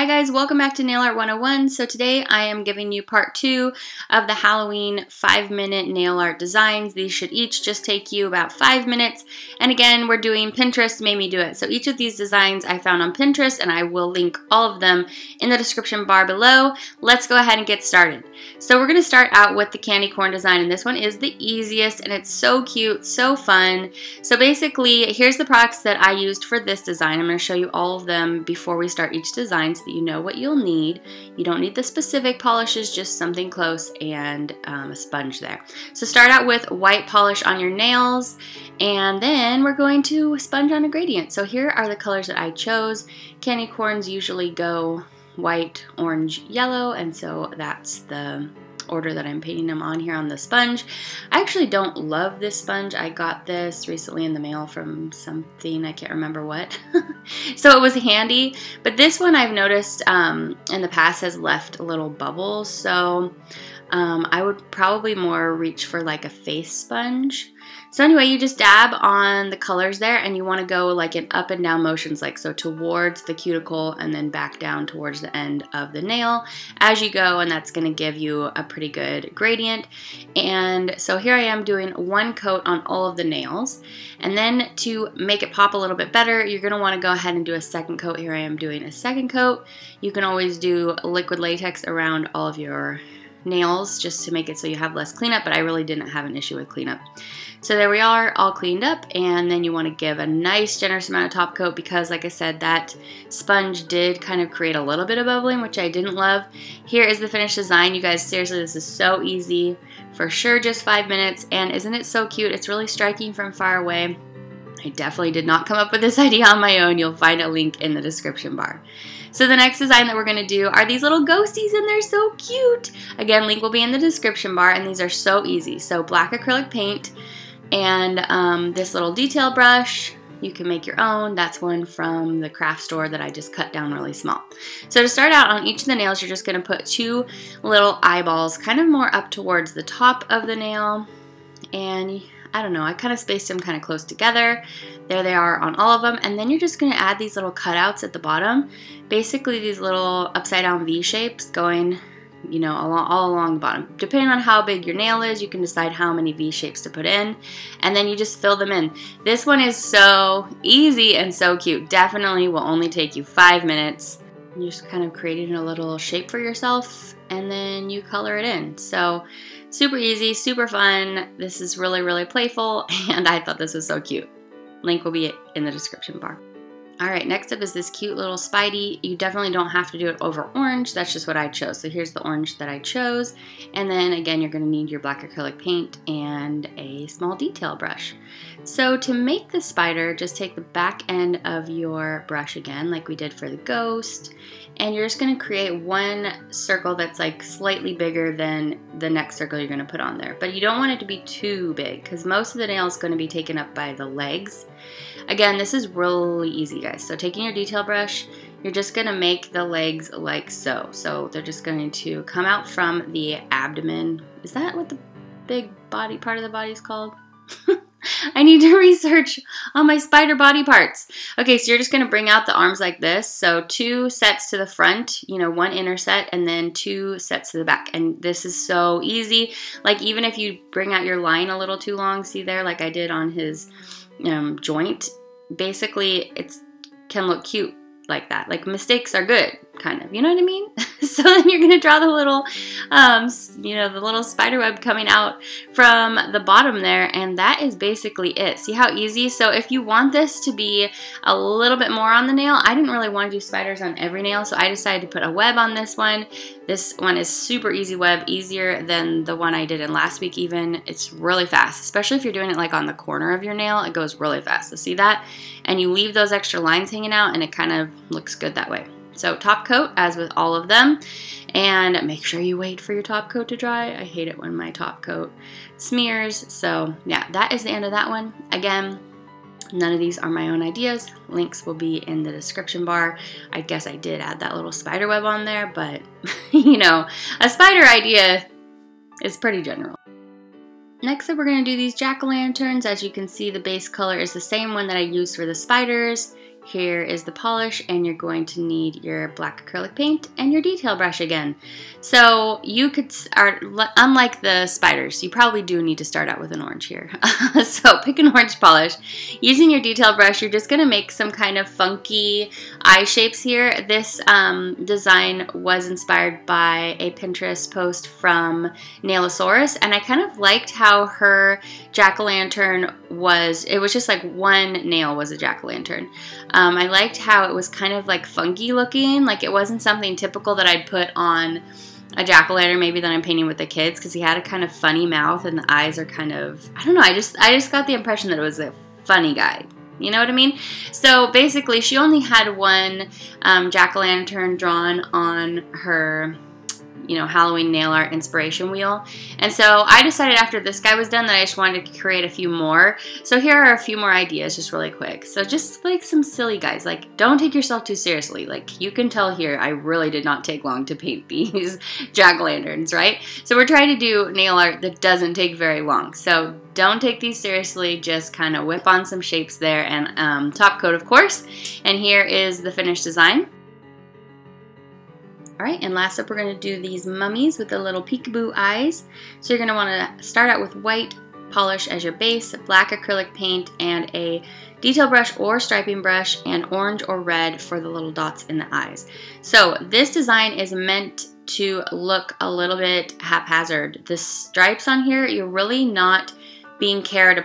Hi guys, welcome back to Nail Art 101. So today I am giving you part 2 of the Halloween 5-minute nail art designs. These should each just take you about 5 minutes. And again, we're doing Pinterest made me do it. So each of these designs I found on Pinterest and I will link all of them in the description bar below. Let's go ahead and get started. So we're going to start out with the candy corn design, and this one is the easiest and it's so cute, so fun. So basically, here's the products that I used for this design. I'm going to show you all of them before we start each design, so that you know what you'll need. You don't need the specific polishes, just something close and a sponge there. So start out with white polish on your nails, and then we're going to sponge on a gradient. So here are the colors that I chose. Candy corns usually go white, orange, yellow, and so that's the order that I'm painting them on here on the sponge. I actually don't love this sponge. I got this recently in the mail from something, I can't remember what. So it was handy, but this one I've noticed in the past has left little bubbles, so I would probably more reach for like a face sponge. So anyway, you just dab on the colors there, and you want to go like in up and down motions, like so towards the cuticle and then back down towards the end of the nail as you go, and that's going to give you a pretty good gradient. And so here I am doing one coat on all of the nails, and then to make it pop a little bit better, you're going to want to go ahead and do a second coat. Here I am doing a second coat. You can always do liquid latex around all of your nails just to make it so you have less cleanup, but I really didn't have an issue with cleanup. So there we are, all cleaned up, and then you want to give a nice generous amount of top coat because, like I said, that sponge did kind of create a little bit of bubbling, which I didn't love. Here is the finished design. You guys, seriously, this is so easy. For sure, just 5 minutes, and isn't it so cute? It's really striking from far away. I definitely did not come up with this idea on my own. You'll find a link in the description bar. So the next design that we're going to do are these little ghosties, and they're so cute. Again, link will be in the description bar, and these are so easy. So black acrylic paint and this little detail brush. You can make your own. That's one from the craft store that I just cut down really small. So to start out, on each of the nails, you're just going to put 2 little eyeballs kind of more up towards the top of the nail, and I don't know, I kind of spaced them kind of close together. There they are on all of them, and then you're just going to add these little cutouts at the bottom. Basically these little upside down V shapes going, you know, all along the bottom. Depending on how big your nail is, you can decide how many V shapes to put in, and then you just fill them in. This one is so easy and so cute. Definitely will only take you 5 minutes. You're just kind of creating a little shape for yourself, and then you color it in. So super easy, super fun. This is really, really playful, and I thought this was so cute. Link will be in the description bar. Alright, next up is this cute little Spidey. You definitely don't have to do it over orange. That's just what I chose. So here's the orange that I chose. And then again, you're going to need your black acrylic paint and a small detail brush. So to make the spider, just take the back end of your brush again, like we did for the ghost. And you're just going to create one circle that's like slightly bigger than the next circle you're going to put on there. But you don't want it to be too big because most of the nail is going to be taken up by the legs. Again, this is really easy, guys. So taking your detail brush, you're just going to make the legs like so. So they're just going to come out from the abdomen. Is that what the big body part of the body is called? I need to research on my spider body parts. Okay, so you're just going to bring out the arms like this. So 2 sets to the front, you know, 1 inner set, and then 2 sets to the back. And this is so easy. Like even if you bring out your line a little too long, see there, like I did on his joint, basically it can look cute like that. Like mistakes are good, kind of, you know what I mean? So then you're going to draw the little, you know, the little spider web coming out from the bottom there, and that is basically it. See how easy? So if you want this to be a little bit more on the nail, I didn't really want to do spiders on every nail, so I decided to put a web on this one. This one is super easy web, easier than the one I did in last week even. It's really fast, especially if you're doing it like on the corner of your nail. It goes really fast. So see that? And you leave those extra lines hanging out, and it kind of looks good that way. So top coat, as with all of them, and make sure you wait for your top coat to dry. I hate it when my top coat smears. So yeah, that is the end of that one. Again, none of these are my own ideas. Links will be in the description bar. I guess I did add that little spider web on there, but you know, a spider idea is pretty general. Next up, we're going to do these jack-o'-lanterns. As you can see, the base color is the same one that I used for the spiders. Here is the polish, and you're going to need your black acrylic paint and your detail brush again. So you could start, unlike the spiders, you probably do need to start out with an orange here. So pick an orange polish. Using your detail brush, you're just gonna make some kind of funky eye shapes here. This design was inspired by a Pinterest post from Nailosaurus, and I kind of liked how her jack-o'-lantern was, it was just like one nail was a jack-o'-lantern. I liked how it was kind of like funky looking, like it wasn't something typical that I'd put on a jack-o'-lantern maybe that I'm painting with the kids, because he had a kind of funny mouth and the eyes are kind of, I don't know, I just got the impression that it was a funny guy. You know what I mean? So basically she only had one jack-o'-lantern drawn on her, you know, Halloween nail art inspiration wheel. And so I decided after this guy was done that I just wanted to create a few more. So here are a few more ideas just really quick. So just like some silly guys, like don't take yourself too seriously. Like you can tell here I really did not take long to paint these jack-o'-lanterns, right? So we're trying to do nail art that doesn't take very long. So don't take these seriously, just kind of whip on some shapes there and top coat of course. And here is the finished design. Alright, and last up we're going to do these mummies with the little peekaboo eyes. So you're going to want to start out with white polish as your base, black acrylic paint, and a detail brush or striping brush, and orange or red for the little dots in the eyes. So this design is meant to look a little bit haphazard. The stripes on here, you're really not taking care to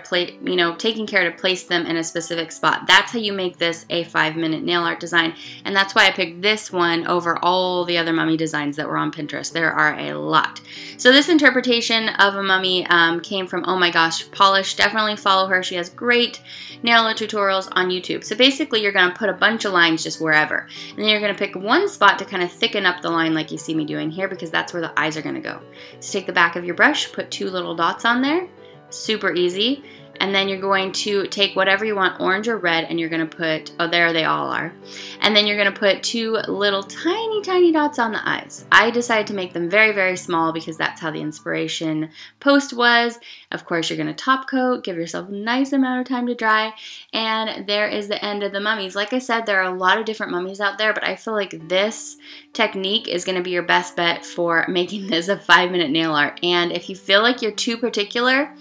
place them in a specific spot. That's how you make this a 5-minute nail art design, and that's why I picked this one over all the other mummy designs that were on Pinterest. There are a lot. So this interpretation of a mummy came from Oh My Gosh Polish. Definitely follow her. She has great nail art tutorials on YouTube. So basically you're going to put a bunch of lines just wherever, and then you're going to pick one spot to kind of thicken up the line like you see me doing here, because that's where the eyes are going to go. So take the back of your brush, put 2 little dots on there. Super easy. And then you're going to take whatever you want, orange or red, and you're going to put, oh, there they all are. And then you're going to put 2 little tiny dots on the eyes. I decided to make them very, very small because that's how the inspiration post was. Of course, you're going to top coat, give yourself a nice amount of time to dry, and there is the end of the mummies. Like I said, there are a lot of different mummies out there, but I feel like this technique is going to be your best bet for making this a 5-minute nail art. And if you feel like you're too particular,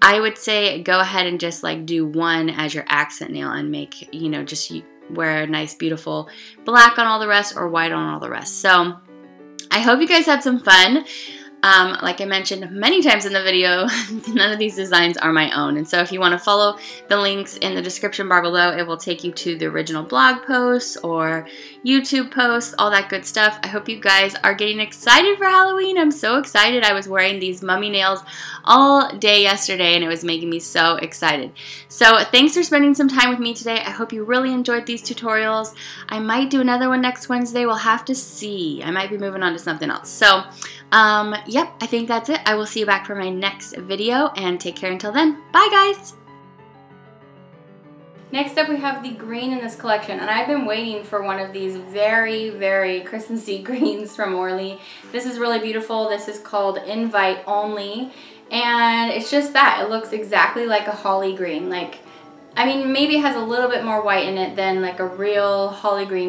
I would say go ahead and just like do one as your accent nail and make, you know, just wear a nice beautiful black on all the rest or white on all the rest. So I hope you guys had some fun. Like I mentioned many times in the video, none of these designs are my own. And so if you want to follow the links in the description bar below, it will take you to the original blog posts or YouTube posts, all that good stuff. I hope you guys are getting excited for Halloween. I'm so excited. I was wearing these mummy nails all day yesterday and it was making me so excited. So thanks for spending some time with me today. I hope you really enjoyed these tutorials. I might do another one next Wednesday. We'll have to see. I might be moving on to something else. So yep, I think that's it. I will see you back for my next video, and take care until then. Bye, guys! Next up, we have the green in this collection, and I've been waiting for one of these very, very Christmassy greens from Orly. This is really beautiful. This is called Invite Only, and it's just that. It looks exactly like a holly green. Like, I mean, maybe it has a little bit more white in it than like a real holly green.